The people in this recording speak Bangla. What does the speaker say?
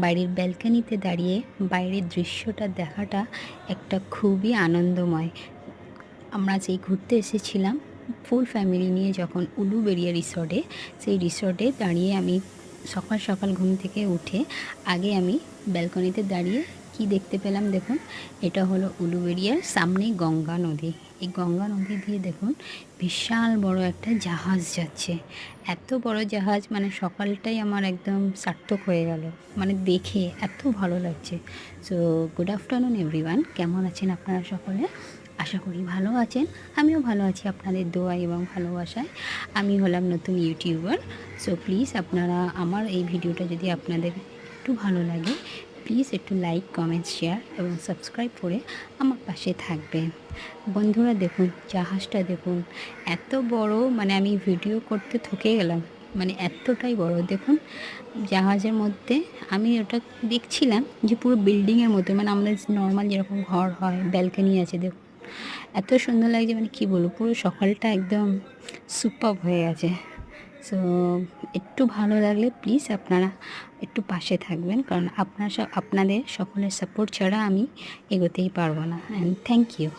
বাড়ির ব্যালকনিতে দাঁড়িয়ে বাইরের দৃশ্যটা দেখাটা একটা খুবই আনন্দময়। আমরা যেই ঘুরতে এসেছিলাম ফুল ফ্যামিলি নিয়ে যখন উলুবেড়িয়া রিসর্টে, সেই রিসর্টে দাঁড়িয়ে আমি সকাল সকাল ঘুম থেকে উঠে আগে আমি ব্যালকনিতে দাঁড়িয়ে কি দেখতে পেলাম দেখুন। এটা হলো উলুবেড়িয়ার সামনেই গঙ্গা নদী। এই গঙ্গা নদী দিয়ে দেখুন বিশাল বড় একটা জাহাজ যাচ্ছে। এত বড় জাহাজ, মানে সকালটাই আমার একদম সার্থক হয়ে গেল, মানে দেখে এত ভালো লাগছে। সো গুড আফটারনুন এভরিওয়ান, কেমন আছেন আপনারা সকলে? আশা করি ভালো আছেন। আমিও ভালো আছি আপনাদের দোয়া এবং ভালোবাসায়। আমি হলাম নতুন ইউটিউবার। সো প্লিজ আপনারা আমার এই ভিডিওটা যদি আপনাদের একটু ভালো লাগে, প্লিজ একটু লাইক, কমেন্ট, শেয়ার এবং সাবস্ক্রাইব করে আমার পাশে থাকবেন। বন্ধুরা দেখুন জাহাজটা দেখুন, এত বড়, মানে আমি ভিডিও করতে থকে গেলাম, মানে এতটাই বড়। দেখুন জাহাজের মধ্যে আমি ওটা দেখছিলাম যে পুরো বিল্ডিংয়ের মতো, মানে আমাদের নর্মাল যেরকম ঘর হয়, ব্যালকনি আছে, দেখুন এত সুন্দর লাগছে, মানে কি বলবো, পুরো সকালটা একদম সুপারব হয়ে গেছে। সো একটু ভালো লাগলে প্লিজ আপনারা একটু পাশে থাকবেন, কারণ আপনাদের সকলের সাপোর্ট ছাড়া আমি এগোতেই পারবো না। And thank you.